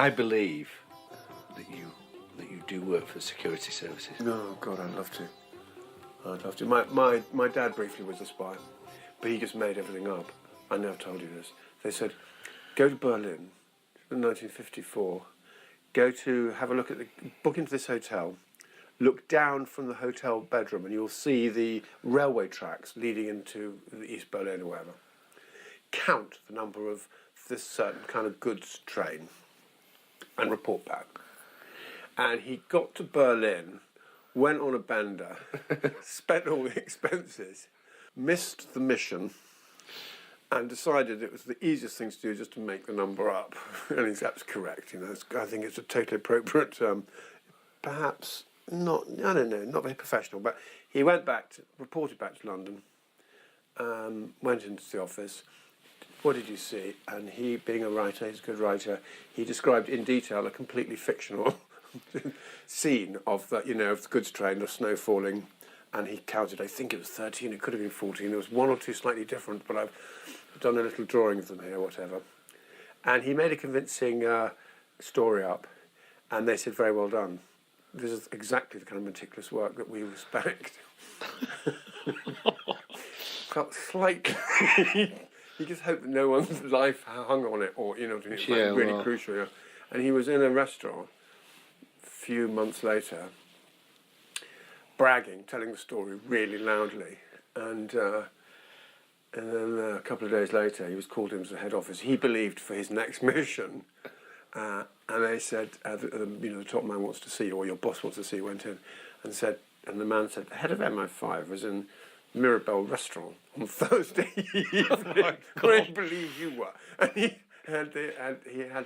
I believe that you do work for the security services. No, God, I'd love to. I'd love to. My dad briefly was a spy, but he just made everything up. I know I've told you this. They said, go to Berlin in 1954, have a look at book into this hotel, look down from the hotel bedroom and you'll see the railway tracks leading into the East Berlin or wherever. Count the number of this certain kind of goods train and report back. And he got to Berlin, went on a bender, spent all the expenses, missed the mission, and decided it was the easiest thing to do just to make the number up. And he's absolutely correct. I think it's a totally appropriate term. Perhaps not, I don't know, not very professional, but he reported back to London, went into the office. What did you see? And he, being a writer, he's a good writer, he described in detail a completely fictional scene of the goods train, the snow falling, and he counted, I think it was 13, it could have been 14, there was one or two slightly different, but I've done a little drawing of them here, whatever. And he made a convincing story up, and they said, very well done. This is exactly the kind of meticulous work that we respect. Felt slightly... You just hope that no one's life hung on it, or, it's really crucial. Yeah. And he was in a restaurant a few months later, bragging, telling the story really loudly. And then a couple of days later, he was called into the head office. He believed for his next mission. And they said, the top man wants to see you, or your boss wants to see you, went in and the man said, the head of MI5 was in Mirabelle restaurant on Thursday evening. I believe you were. And he had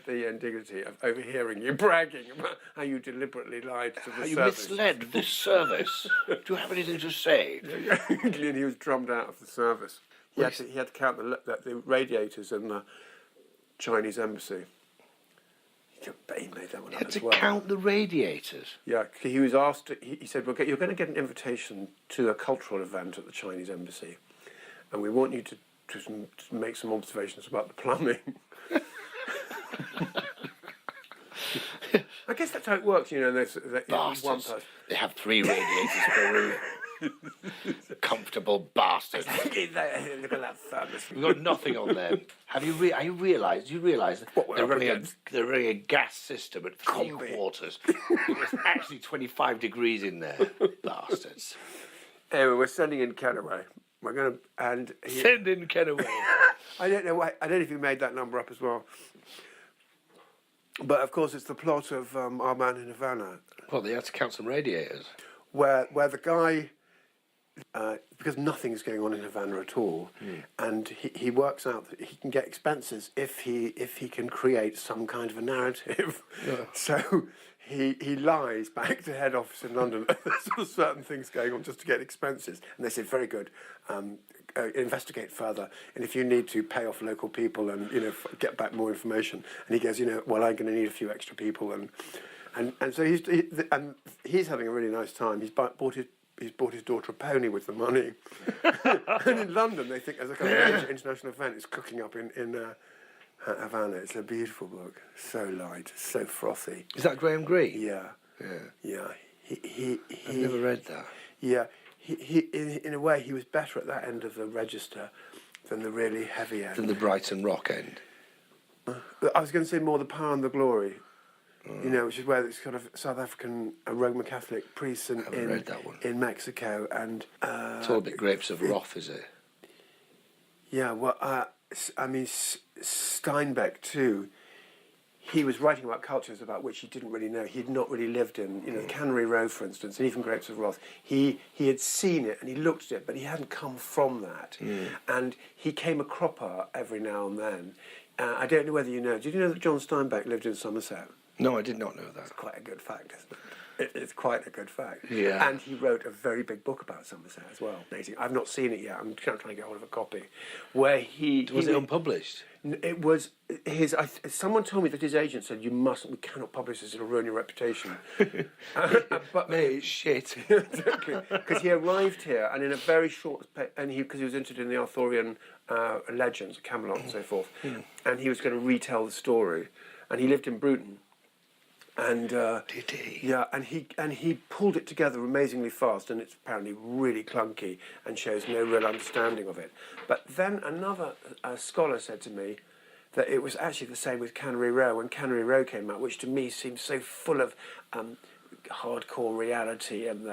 the indignity of overhearing you bragging about how you deliberately lied to the service. You misled this service. Do you have anything to say? And he was drummed out of the service. He had to count the radiators in the Chinese embassy. He made that one up as well. Had to count the radiators? Yeah, he was asked, he said, well, you're going to get an invitation to a cultural event at the Chinese embassy, and we want you to make some observations about the plumbing. I guess that's how it works, there's one person. They have 3 radiators per room. Comfortable bastards. Look at that thermos. We've got nothing on them. Do you realise they're running a gas system at 3 quarters? It's actually 25 degrees in there. Bastards. Anyway, we're sending in Kennaway. Send in Kennaway. I don't know if you made that number up as well. But of course it's the plot of Our Man in Havana. Well, they had to count some radiators. Where the guy, because nothing is going on in Havana at all, and he works out that he can get expenses if he can create some kind of a narrative. Yeah. So he lies back to head office in London. There's certain things going on just to get expenses, and they say, very good. Investigate further, and if you need to, pay off local people and get back more information. And he goes, well, I'm going to need a few extra people, and so he's having a really nice time. He's bought his daughter a pony with the money. And in London, they think there's a kind of major international event is cooking up in Havana. It's a beautiful book, so light, so frothy. Is that Graham Greene? Yeah. I've never read that. Yeah. He in a way, he was better at that end of the register than the really heavy end. Than the Brighton Rock end. I was going to say more the Power and the Glory, which is where it's kind of South African Roman Catholic priests in Mexico, and it's all a bit Grapes of Wrath, is it? Yeah, well, Steinbeck too. He was writing about cultures about which he didn't really know. He'd not really lived in, the Canary Row, for instance, and even Grapes of Wrath. He had seen it and he looked at it, but he hadn't come from that. And he came a cropper every now and then. I don't know whether you know. Did you know that John Steinbeck lived in Somerset? No, I did not know that. It's quite a good fact, isn't it? It's quite a good fact. Yeah. And he wrote a very big book about Somerset as well. Amazing. I've not seen it yet. I'm trying to get hold of a copy. Was it unpublished? It was his. Someone told me that his agent said, we cannot publish this, it'll ruin your reputation. But mate, it's shit. Exactly. Because he arrived here, and in a very short, because he was interested in the Arthurian legends, Camelot and so forth, and he was going to retell the story. And he lived in Bruton, And Did he? Yeah, and he pulled it together amazingly fast, and it's apparently really clunky and shows no real understanding of it. But then another scholar said to me that it was actually the same with Cannery Row. When Cannery Row came out, which to me seemed so full of hardcore reality and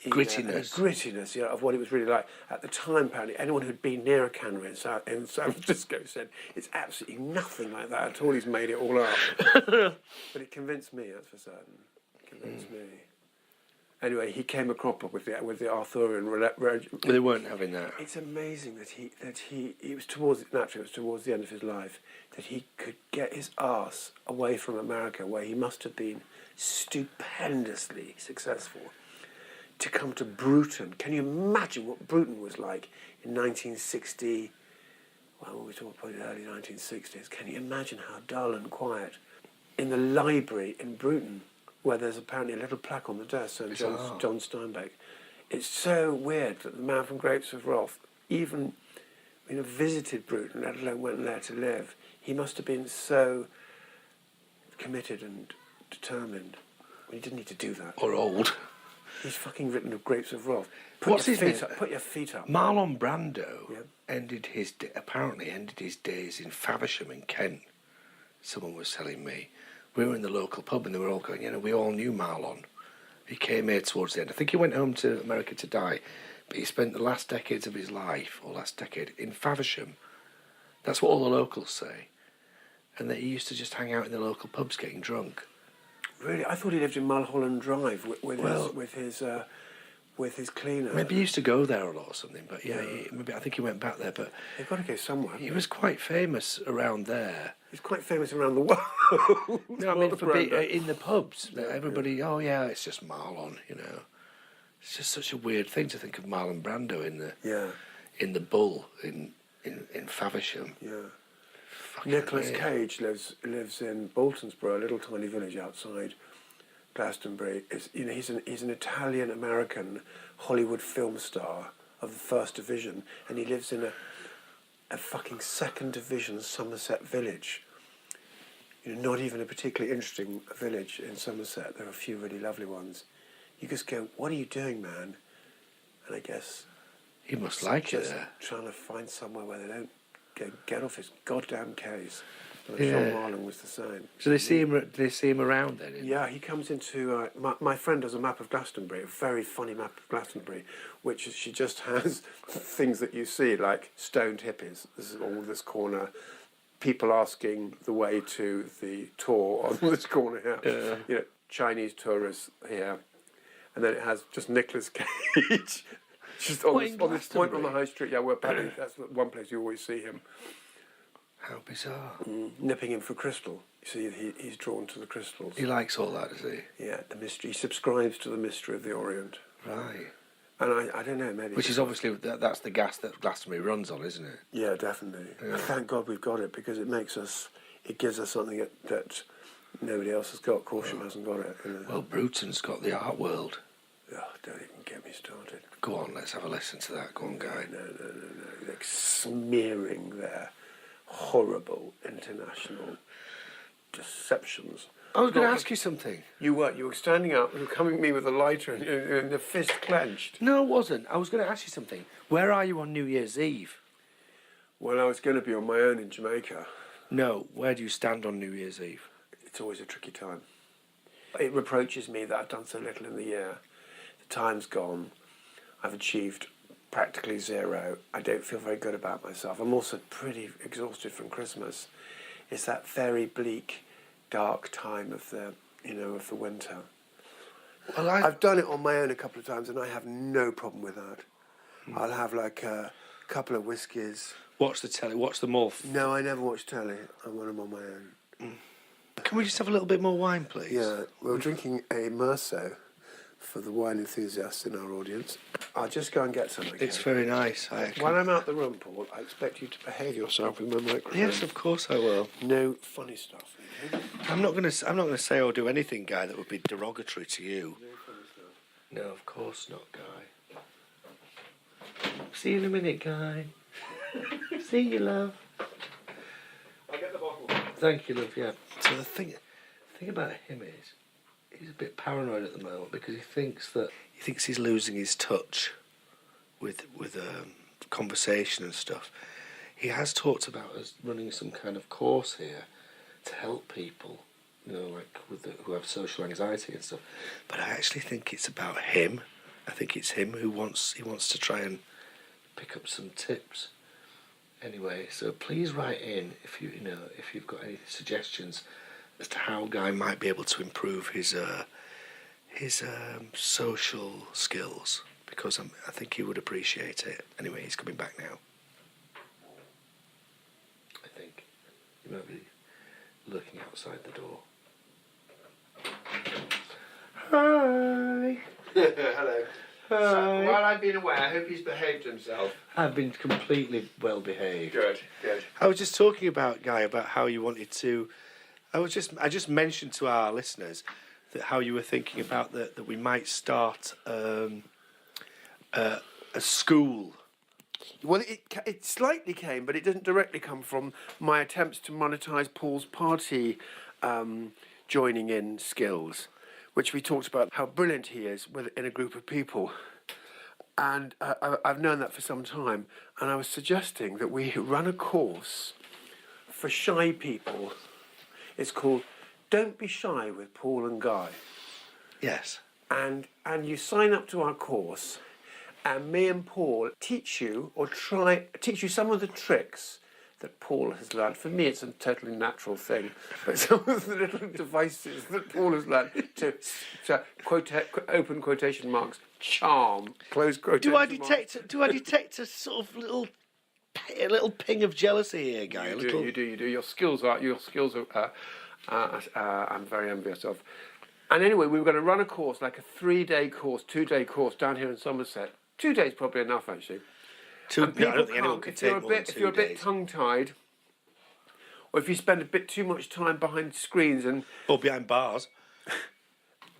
grittiness, of what it was really like. At the time, apparently, anyone who'd been near a cannery in San Francisco said it's absolutely nothing like that at all. He's made it all up. But it convinced me, that's for certain. It convinced me. Anyway, he came a cropper with the Arthurian. They weren't having that. It's amazing that it was towards the end of his life that he could get his arse away from America, where he must have been stupendously successful, to come to Bruton. Can you imagine what Bruton was like in 1960? Well, we're talking probably the early 1960s. Can you imagine how dull and quiet? In the library in Bruton, where there's apparently a little plaque on the desk saying John Steinbeck. It's so weird that the man from Grapes of Wrath even visited Bruton, let alone went there to live. He must have been so committed and determined. Well, he didn't need to do that. Or old. He's fucking written of Grapes of Wrath. What's his name? Put your feet up. Marlon Brando apparently ended his days in Faversham in Kent. Someone was telling me. We were in the local pub and they were all going, we all knew Marlon. He came here towards the end. I think he went home to America to die, but he spent the last decades of his life, or last decade, in Faversham. That's what all the locals say. And that he used to just hang out in the local pubs getting drunk. Really? I thought he lived in Mulholland Drive with his cleaner. Maybe he used to go there a lot or something, but I think he went back there. But they've got to go somewhere. He was quite famous around there. He's quite famous around the world. No, I mean for in the pubs. Everybody, it's just Marlon, It's just such a weird thing to think of Marlon Brando in the Bull in Faversham. Yeah. Nicolas Cage lives in Boltonsborough, a little tiny village outside Glastonbury. He's an Italian-American Hollywood film star of the First Division, and he lives in a fucking Second Division Somerset village. Not even a particularly interesting village in Somerset. There are a few really lovely ones. You just go, what are you doing, man? And I guess he must like it there. Trying to find somewhere where they don't get off his goddamn case. John Marlon was the same. So they see him around then? Yeah, he comes into... my friend has a map of Glastonbury, a very funny map of Glastonbury, which she just has things that you see, like stoned hippies. This is all this corner. People asking the way to the tour on this corner here. Chinese tourists here. And then it has just Nicolas Cage... Just on this point on the high street, that's one place you always see him. How bizarre. Nipping in for crystal. You see, he's drawn to the crystals. He likes all that, does he? Yeah, the mystery. He subscribes to the mystery of the Orient. Right. And I don't know, maybe... Which is obviously, that's the gas that Glastonbury runs on, isn't it? Yeah, definitely. Yeah. And thank God we've got it, because it gives us something that nobody else has got. Corsham hasn't got it. Well, Bruton's got the art world. Oh, don't even get me started. Go on, let's have a listen to that. Go on, Guy. No. Like smearing their horrible international deceptions. I was going to ask you something. You were standing up and coming at me with a lighter and the fist clenched. No, it wasn't. I was going to ask you something. Where are you on New Year's Eve? Well, I was going to be on my own in Jamaica. No, where do you stand on New Year's Eve? It's always a tricky time. It reproaches me that I've done so little in the year. Time's gone. I've achieved practically zero. I don't feel very good about myself. I'm also pretty exhausted from Christmas. It's that very bleak, dark time of the winter. Well, I've done it on my own a couple of times, and I have no problem with that. I'll have like a couple of whiskies. Watch the telly. Watch them all. No, I never watch telly. I'm on my own. Can we just have a little bit more wine, please? Yeah, we're drinking a Merceau. For the wine enthusiasts in our audience, I'll just go and get some. Okay? It's very nice. When I'm out the room, Paul, I expect you to behave yourself with my microphone. Yes, of course I will. No funny stuff. Okay? I'm not going to say or do anything, Guy, that would be derogatory to you. No funny stuff. No, of course not, Guy. See you in a minute, Guy. See you, love. I'll get the bottle. Thank you, love. Yeah. So the thing thing about him is he's a bit paranoid at the moment because he thinks he's losing his touch with conversation and stuff. He has talked about us running some kind of course here to help people, like who have social anxiety and stuff. But I actually think it's about him. I think it's him who wants to try and pick up some tips. Anyway, so please write in if you've got any suggestions as to how Guy might be able to improve his social skills, because I think he would appreciate it. Anyway, he's coming back now. I think he might be looking outside the door. Hi. Hello. Hi. While I've been away, I hope he's behaved himself. I've been completely well behaved. Good. I was just talking about, Guy, about how you wanted to. I just mentioned to our listeners that how you were thinking about that we might start a school. Well, it slightly came, but it didn't directly come from my attempts to monetize Paul's party joining in skills, which we talked about how brilliant he is in a group of people. And I've known that for some time, and I was suggesting that we run a course for shy people. It's called Don't Be Shy with Paul and Guy. Yes. And you sign up to our course, and me and Paul teach you some of the tricks that Paul has learned. For me, it's a totally natural thing, but some of the little devices that Paul has learned to open quotation marks, charm, close quotation marks. Do I detect a sort of little ping of jealousy here, Guy? You do. Your skills are. I'm very envious of. And anyway, we were going to run a course, like a 3-day course, 2-day course down here in Somerset. 2 days probably enough, actually. I don't think anyone could take more than 2 days. If you're a bit tongue-tied, or if you spend a bit too much time behind screens or behind bars,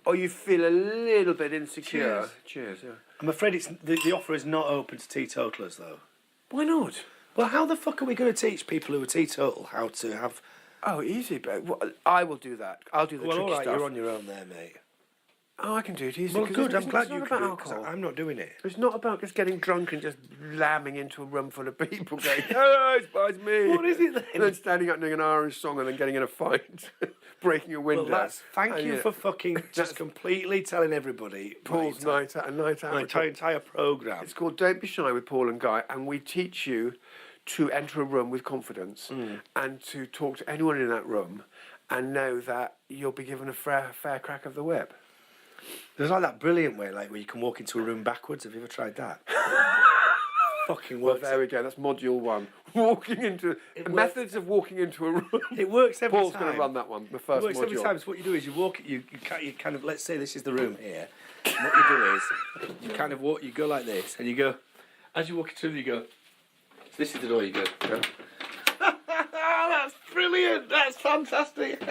or you feel a little bit insecure. Cheers. Yeah. I'm afraid the offer is not open to teetotalers, though. Why not? Well, how the fuck are we going to teach people who are teetotal how to have? Oh, easy, but I will do that. I'll do the tricky all right, stuff. You're on your own there, mate. Oh, I can do it easy. Well, good. I'm glad you can can do it, 'cause I'm not doing it. It's not about just getting drunk and just lambing into a room full of people going, hello, it's me. What is it then? And then standing up doing an Irish song and then getting in a fight, breaking a window. Well, thank you for fucking just completely telling everybody Paul's night out. My entire programme. It's called Don't Be Shy with Paul and Guy, and we teach you to enter a room with confidence and to talk to anyone in that room and know that you'll be given a fair crack of the whip. There's like that brilliant way, like where you can walk into a room backwards. Have you ever tried that? Fucking works. Well, there we go. That's module 1. Methods of walking into a room. It works every Paul's time. going to run that one. The first module. It works every time. So what you do is you walk. You kind of, let's say this is the room here. And what you do is you kind of walk. You go like this, and you go. As you walk into it, you go. So this is the door. You go. Yeah. That's brilliant. That's fantastic.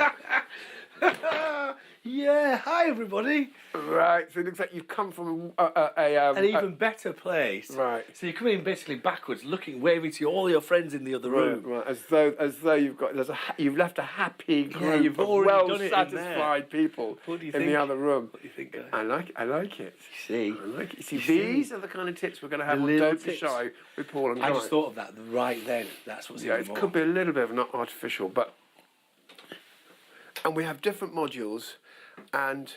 Yeah, hi everybody. Right, so it looks like you've come from an even better place. Right. So you're coming in basically backwards, waving to all your friends in the other room. Right, as though you've left a happy group you've of already done it well-satisfied people what do you in the other room. What do you think, guys? I like it. See? I like it. See, these are the kind of tips we're going to have on Don't Be Shy with Paul and Guy. I just thought of that right then. That's what's it could be a little bit of not artificial, but... And we have different modules, and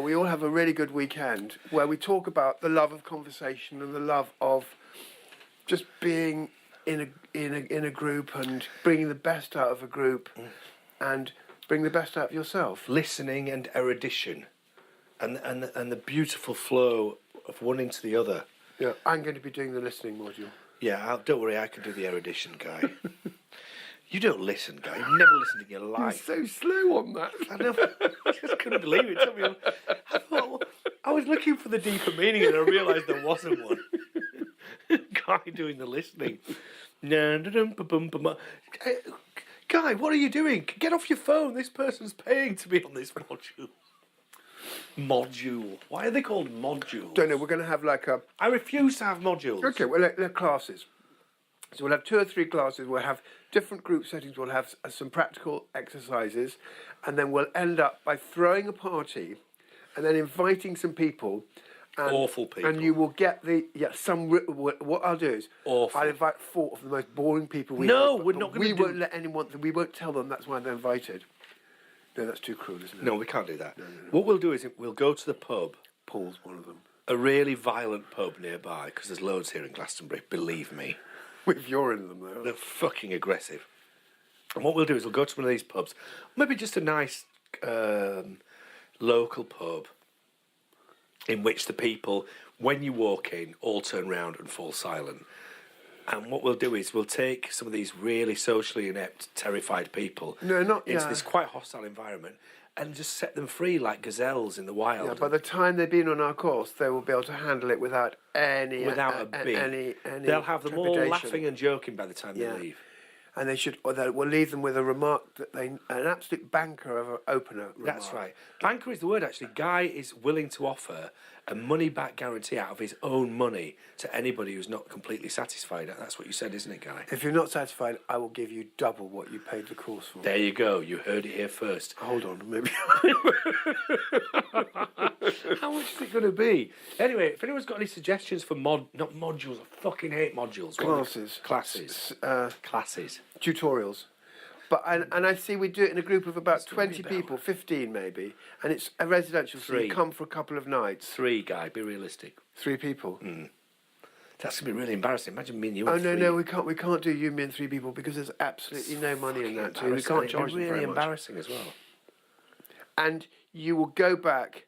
we all have a really good weekend where we talk about the love of conversation and the love of just being in a group and bringing the best out of a group and bring the best out of yourself. Listening and erudition, and the beautiful flow of one into the other. Yeah, I'm going to be doing the listening module. Yeah, don't worry, I can do the erudition, Guy. You don't listen, Guy. You've never listened in your life. You're so slow on that. I know. I just couldn't believe it. I thought, I was looking for the deeper meaning and I realised there wasn't one. Guy doing the listening. Guy, what are you doing? Get off your phone. This person's paying to be on this module. Module. Why are they called modules? Don't know. We're going to have like a... I refuse to have modules. Okay, well, they're classes. So we'll have 2 or 3 classes. We'll have different group settings. We'll have some practical exercises, and then we'll end up by throwing a party, and then inviting some people. And, Awful people. And you will get what I'll do is Awful. I'll invite 4 of the most boring people we No, know. we're not going to do... won't let anyone... We won't tell them that's why they're invited. No, that's too cruel, isn't it? No, we can't do that. No. What we'll do is we'll go to the pub. Paul's one of them. A really violent pub nearby, because there's loads here in Glastonbury, believe me. With you're in them, though. They're fucking aggressive. And what we'll do is we'll go to one of these pubs, maybe just a nice local pub, in which the people, when you walk in, all turn round and fall silent. And what we'll do is we'll take some of these really socially inept, terrified people into this quite hostile environment and just set them free like gazelles in the wild. Yeah, by the time they've been on our course, they will be able to handle it without a beat. They'll have them all laughing and joking by the time they leave. And we'll leave them with a remark that an absolute banker of an opener remark. That's right. Banker is the word, actually. Guy is willing to offer a money-back guarantee out of his own money to anybody who's not completely satisfied. That's what you said, isn't it, Guy? If you're not satisfied, I will give you double what you paid the course for. There you go. You heard it here first. Hold on, maybe. How much is it going to be? Anyway, if anyone's got any suggestions for not modules, I fucking hate modules. Classes. Classes. Tutorials. But and I see we do it in a group of about 20 people, 15 maybe, and it's a residential, so you come for a couple of nights. 3, Guy, be realistic. 3 people. That's going to be really embarrassing. Imagine me and you. Oh no, we can't do you, me, and 3 people because there's absolutely no money in that too. We can't charge them very much. Really embarrassing as well. And you will go back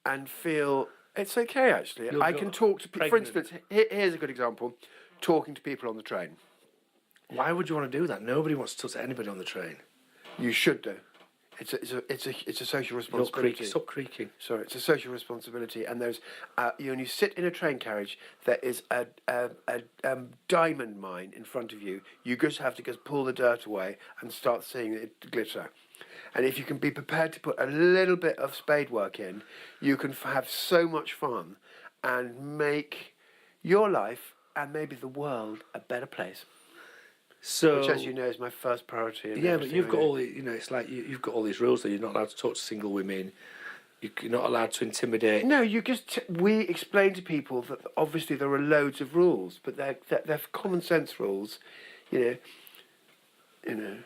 and feel it's okay. Actually, I can talk to people. For instance, here's a good example: talking to people on the train. Why would you want to do that? Nobody wants to talk to anybody on the train. You should do. It's a social responsibility. Stop creaking. Sorry, it's a social responsibility. And there's when you sit in a train carriage, there is a diamond mine in front of you. You just have to pull the dirt away and start seeing it glitter. And if you can be prepared to put a little bit of spade work in, you can have so much fun and make your life and maybe the world a better place. So, which, as you know, is my first priority. Yeah, but you've got all the, it's like you've got all these rules that you're not allowed to talk to single women. You're not allowed to intimidate. No, we explain to people that obviously there are loads of rules, but they're common sense rules. You know.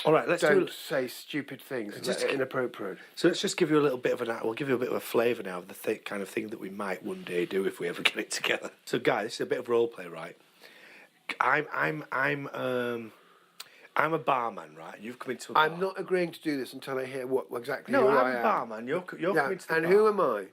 All right, don't say stupid things. Just inappropriate. So let's just give you a little bit of we'll give you a bit of a flavour now of the kind of thing that we might one day do if we ever get it together. So, guys, this is a bit of role play, right? I'm a barman, right? You've come into a bar. I'm not agreeing to do this until I hear what exactly who I am. No, I'm a barman. You're coming to the and bar. who am I?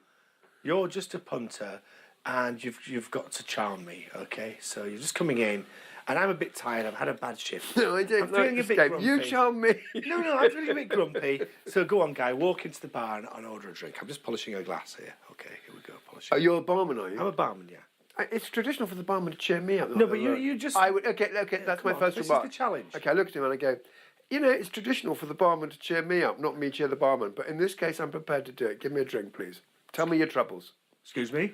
You're just a punter, and you've got to charm me, okay? So you're just coming in, and I'm a bit tired. I've had a bad shift. No, I don't. I'm feeling a bit grumpy. You charm me. No, I'm feeling a bit grumpy. So go on, Guy. Walk into the bar and order a drink. I'm just polishing a glass here. Okay, here we go. Polishing. Oh, you're a barman, are you? I'm a barman, yeah. It's traditional for the barman to cheer me up. No, but you just... I would. Okay, that's my first remark. This is the challenge. Okay, I look at him and I go, it's traditional for the barman to cheer me up, not me cheer the barman. But in this case, I'm prepared to do it. Give me a drink, please. Tell me your troubles. Excuse me?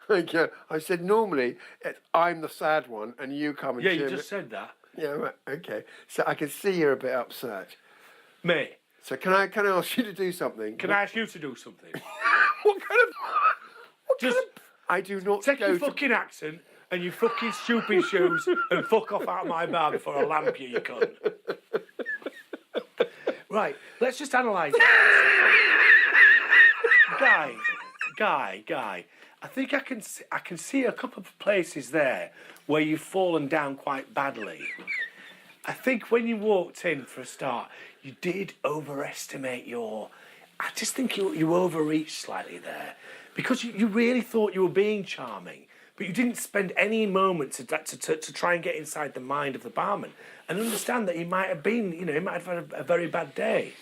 Okay, I said normally I'm the sad one and you come and cheer me. Yeah, you just said that. Yeah, right, okay. So I can see you're a bit upset. Me? So can I ask you to do something? Can I ask you to do something? What kind of... I do not take your fucking accent and your fucking stupid shoes and fuck off out of my bar before I lamp you cunt. Right, let's just analyse it. Guy. I think I can see a couple of places there where you've fallen down quite badly. I think when you walked in for a start, you did overestimate I just think you overreached slightly there. Because you really thought you were being charming, but you didn't spend any moment to try and get inside the mind of the barman and understand that he might have had a very bad day.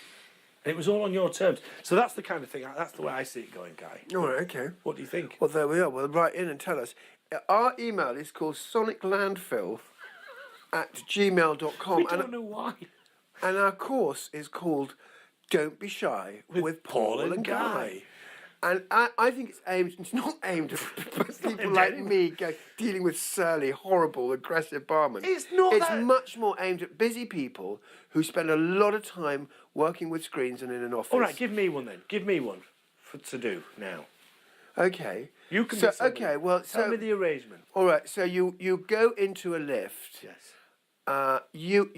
And it was all on your terms. So that's the kind of thing, that's the way I see it going, Guy. All right, okay. What do you think? Well, there we are. Well, write in and tell us. Our email is called soniclandfill@gmail.com. We don't know why. And our course is called Don't Be Shy with Paul and Guy. And I think it's not aimed at people like me dealing with surly, horrible, aggressive barmen. It's not It's that... much more aimed at busy people who spend a lot of time working with screens and in an office. All right, give me one then. Give me one to do now. Okay. You can be somebody. Okay, well, Tell me the arrangement. All right, so you go into a lift. Yes. You're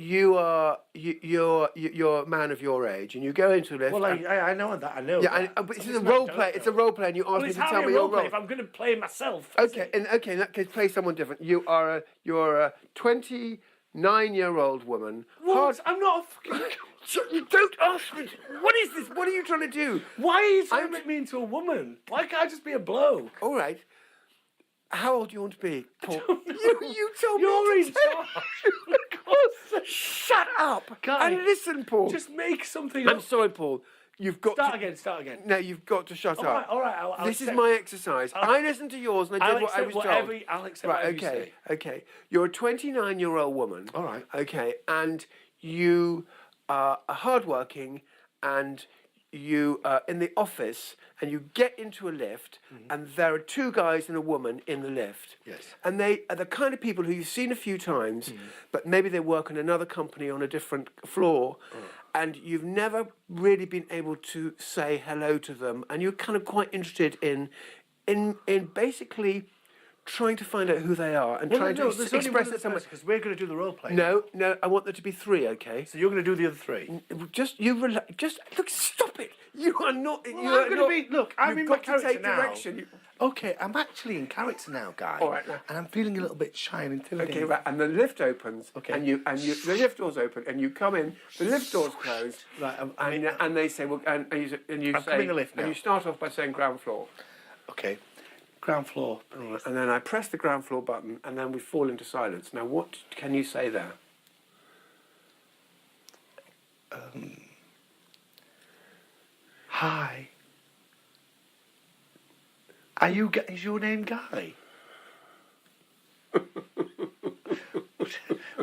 a man of your age, and you go into a lift. Well, I know that. I know. Yeah, but it's a role play. It's a role play, and you ask me to tell me your role. If I'm going to play myself. Okay, in that case, play someone different. You're a 29-year-old woman. What? I'm not a fucking... You don't ask me. What is this? What are you trying to do? Why are you trying to make me into a woman? Why can't I just be a bloke? All right. How old do you want to be, Paul? You told me. You're in charge. Shut up Guy, and listen, Paul. Just make something I'm up. sorry, Paul. You've got Start again. No, you've got to shut up. All right. I'll this is accept. my exercise. I listened to yours and I did what I was told. I'll accept whatever you say. Okay. You're a 29-year-old woman. All right. Okay, and you are hardworking, and you are in the office, and you get into a lift, and there are two guys and a woman in the lift. Yes. And they are the kind of people who you've seen a few times, but maybe they work in another company on a different floor, and you've never really been able to say hello to them, and you're kind of quite interested in basically trying to find out who they are and trying to express it somewhere. Because we're going to do the role play. No, I want there to be three, okay? So you're going to do the other three. Just look, stop it. You are not. Well, I'm going to be. Look, I'm in my character take now. direction. Okay, I'm actually in character now, guy. All right, now. And I'm feeling a little bit shy and intimidated. Okay, right. And the lift opens. Okay. And the lift door's open, and you come in. The lift door's closed. Right. And they say, well, and you say, in the lift now. and you start off by saying ground floor. Okay. Ground floor. And then I press the ground floor button, and then we fall into silence. Now, what can you say there? Hi. Is your name Guy?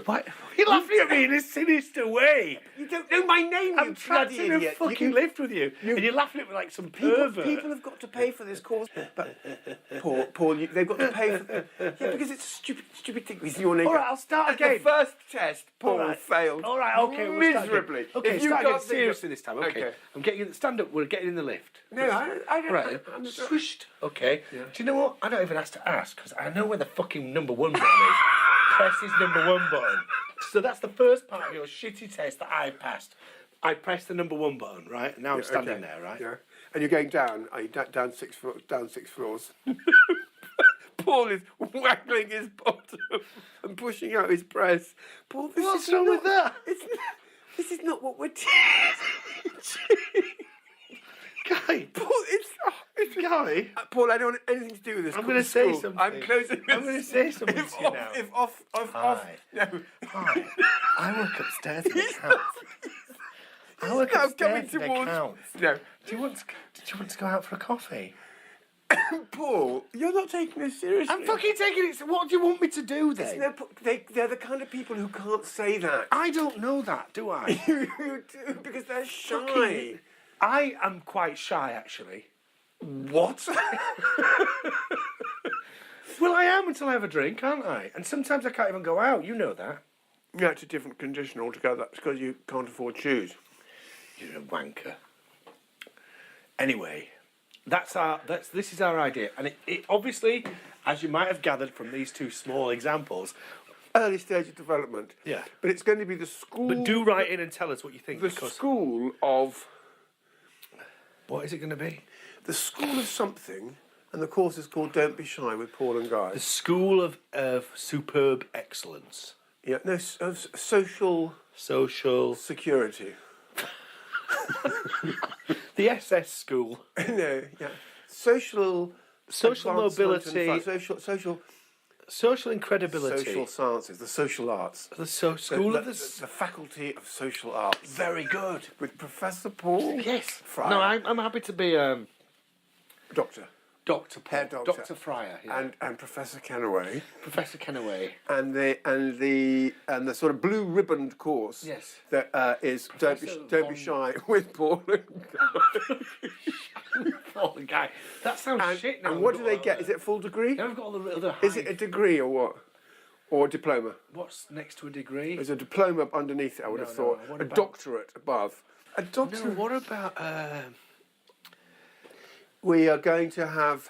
Why are you laughing at me in a sinister way? You don't know my name, I'm trapped in a fucking lift with you, and you're laughing at me like some pervert. People have got to pay for this course, but Paul, they've got to pay for. Yeah, because it's a stupid thing. Is your name? All right, I'll start again. The first test, Paul failed. All right, okay, we'll miserably. Okay, start again seriously this time. Okay, I'm getting you. Stand up. We're getting in the lift. No, I don't. Right, swished. Okay. Yeah. Do you know what? I don't even have to ask because I know where the fucking number one button is. Press his number one button. So that's the first part of your shitty test that I passed. I pressed the number one button, right? Now I'm standing there, right? Yeah. And you're going down. Are you down 6 floors? Down 6 floors. Paul is waggling his bottom and pushing out his press. Paul, what's wrong with that? This is not what we're teaching. Guy, Paul, it's Guy. Paul, I don't want anything to do with this. I'm going to say something. I'm closing. I'm going to say something to you now. If off. No. Hi. I work upstairs in accounts. I work upstairs in accounts. No. Do you want to go out for a coffee? Paul, you're not taking this seriously. I'm fucking taking it. So what do you want me to do then? They're the kind of people who can't say that. I don't know that, do I? You do, because they're shy. I am quite shy, actually. What? Well, I am until I have a drink, aren't I? And sometimes I can't even go out. You know that. Yeah, it's a different condition altogether. That's because you can't afford shoes. You're a wanker. Anyway, this is our idea, and it obviously, as you might have gathered from these two small examples, early stage of development. Yeah. But it's going to be the school. But do write in and tell us what you think. The school of. What is it going to be? The school of something, and the course is called Don't Be Shy with Paul and Guy. The School of Superb Excellence. Yeah, no, of social security. The SS School. No, yeah. Social mobility. Social incredibility. Social sciences, the social arts. The School of the Faculty of Social Arts. Very good. With Professor Paul. Yes. Fryer. No, I'm happy to be Doctor. Doctor Paul. Head doctor. Dr. Fryer. Yeah. And Professor Kennaway. Professor Kennaway. And the sort of blue ribboned course. Yes. That is Don't Be Shy with Paul and Guy. Fallen guy. That sounds shit now. And what do they get? Is it a full degree? Now we've got all the other Is it a degree or what? Or a diploma? What's next to a degree? There's a diploma underneath it, I would have thought. A doctorate above. A doctorate. No, what about... We are going to have...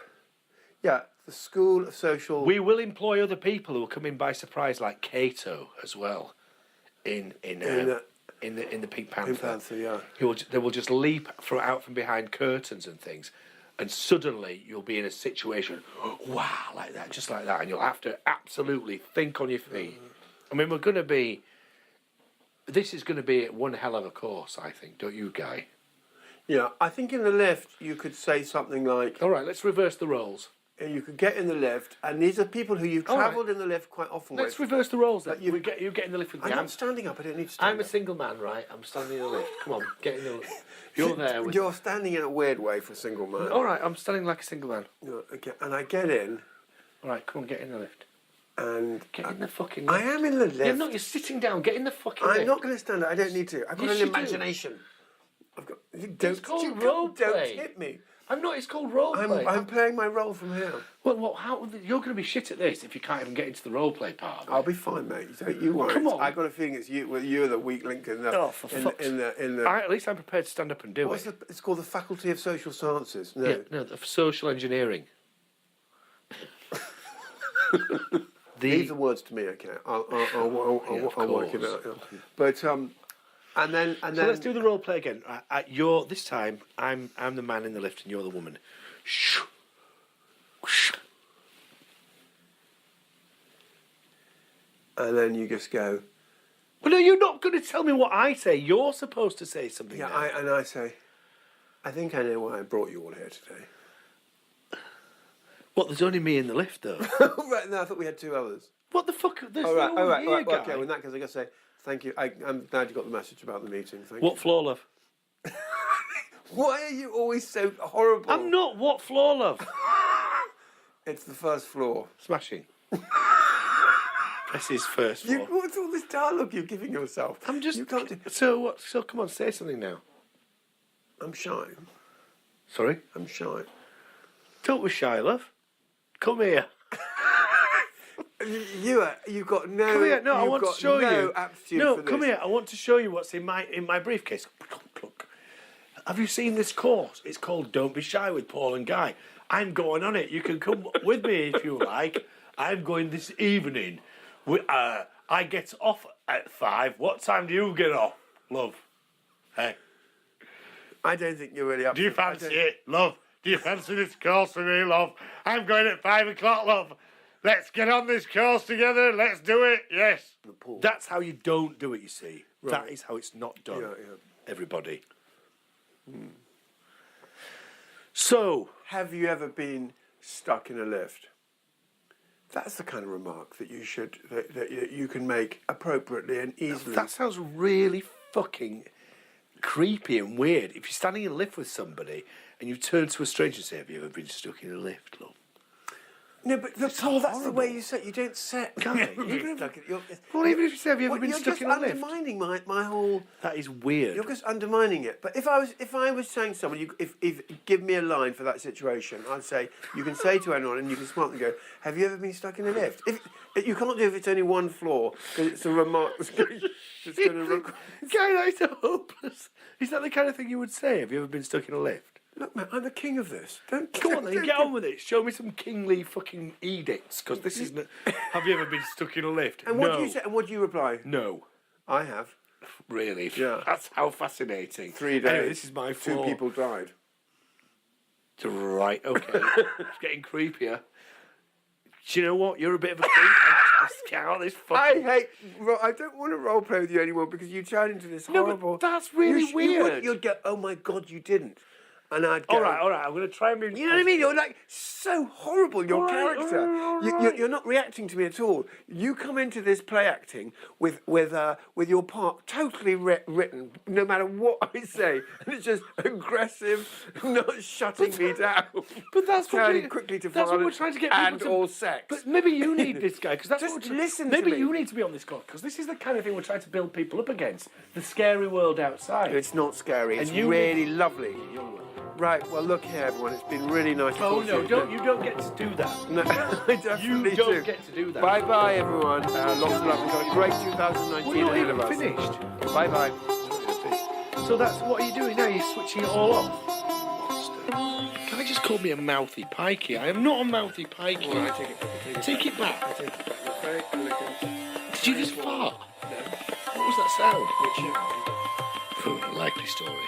Yeah, the School of Social... We will employ other people who will come in by surprise, like Cato as well, in the Pink Panther. Pink Panther, yeah. They will just leap out from behind curtains and things, and suddenly you'll be in a situation, wow, like that, just like that, and you'll have to absolutely think on your feet. I mean, this is going to be one hell of a course, I think, don't you, Guy? Yeah, I think in the lift you could say something like... All right, let's reverse the roles. You could get in the lift, and these are people who you've travelled in the lift quite often with. Let's reverse the roles then. You get in the lift with me. I'm not standing up, I don't need to stand up. I'm a single man, right? I'm standing in the lift. Come on, get in the lift. You're there with... You're standing in a weird way for a single man. All right, I'm standing like a single man. Okay, and I get in. All right, come on, get in the lift. And... Get in the fucking lift. I am in the lift. You're not, you're sitting down. Get in the fucking lift. I'm not going to stand up, I don't need to. I've got an imagination. I've got... It's called role play. Don't hit me. I'm not. It's called role play. I'm playing my role from here. Well, how you're going to be shit at this if you can't even get into the role play part? I'll be fine, mate. Don't you worry. Come on. I got a feeling it's you. Well, you're the weak link in the. Oh, for fuck's sake! At least I'm prepared to stand up and do it. It's called the Faculty of Social Sciences. No. Yeah, no, the social engineering. Leave the words to me, okay? I'll work it out. Yeah. But and then so let's do the role play again. This time I'm the man in the lift and you're the woman. Shh. Shh. And then you just go. Well, no, you're not going to tell me what I say. You're supposed to say something. Yeah, now. I say, I think I know why I brought you all here today. What? There's only me in the lift, though. Right, no, I thought we had two others. What the fuck? There's all right, no all right, here, guy. okay. Well, in that case, I gotta say thank you. I'm glad you got the message about the meeting. Thank What you. floor, love? Why are you always so horrible? I'm not. What floor, love? It's the first floor. Smashing. This is first floor. What's all this dialogue you're giving yourself? I'm just. You can't do... So what? So come on, say something now. I'm shy. Sorry? I'm shy. Don't be shy, love. Come here. You've got no. Come here. No, I want to show you. Aptitude no, for come this. here. I want to show you what's in my briefcase. Look. Have you seen this course? It's called Don't Be Shy with Paul and Guy. I'm going on it. You can come with me if you like. I'm going this evening. I get off at 5. What time do you get off, love? Hey. I don't think you're really up. Do you fancy it, love? Do you fancy this course for me, love? I'm going at 5 o'clock, love. Let's get on this course together. Let's do it. Yes. That's how you don't do it, you see. Right. That is how it's not done. Yeah. Everybody. So, have you ever been stuck in a lift? That's the kind of remark that you should that you can make appropriately and easily. That sounds really fucking creepy and weird. If you're standing in a lift with somebody and you turn to a stranger and say, "Have you ever been stuck in a lift, love?" No, but Paul, that's the way you say it. You don't say it. Well, even if you say, "Have you ever been stuck in a lift?" You're just undermining my whole... That is weird. You're just undermining it. But if I was saying to someone, if give me a line for that situation, I'd say, you can say to anyone and you can smartly go, "Have you ever been stuck in a lift?" If you can't do if it's only one floor, because it's a remark that's going to... Guy, that is hopeless. Is that the kind of thing you would say? Have you ever been stuck in a lift? Look, man, I'm the king of this. Come on then, get on with it. Show me some kingly fucking edicts, because this isn't... Have you ever been stuck in a lift? And what do you say? And what do you reply? No. I have. Really? Yeah. That's how fascinating. 3 days. Anyway, this is my floor. 2 people died. Right, okay. It's getting creepier. Do you know what? You're a bit of a creep. This fucking... I don't want to role play with you anymore because you turn into this horrible... No, but that's really weird. You'd go, "Oh my God, you didn't." And I'd go... All right, I'm going to try and be... You know what I mean? You're like so horrible, your character. All right. You're not reacting to me at all. You come into this play acting with your part totally written, no matter what I say. And it's just aggressive, not shutting me down. But that's turning quickly to that's violence what we're trying to get people and all sex. But maybe you need this guy, because that's just what listen to maybe me. you need to be on this course, because this is the kind of thing we're trying to build people up against. The scary world outside. It's not scary. It's And you really lovely. Young one. Right, well, look here, everyone. It's been really nice to Oh talk no, to you. you don't get to do that. No, I definitely You don't do. get to do that. Bye-bye, everyone. Lots of love. We've got a great 2019 We're not ahead even of us. finished. Bye-bye. So that's what are you doing now? You're switching it all off. Can I just call me a mouthy pikey? I am not a mouthy pikey. All right, take it. Take it back. I take it back. It's very elegant. Did you just fart? No. What was that sound? Likely story.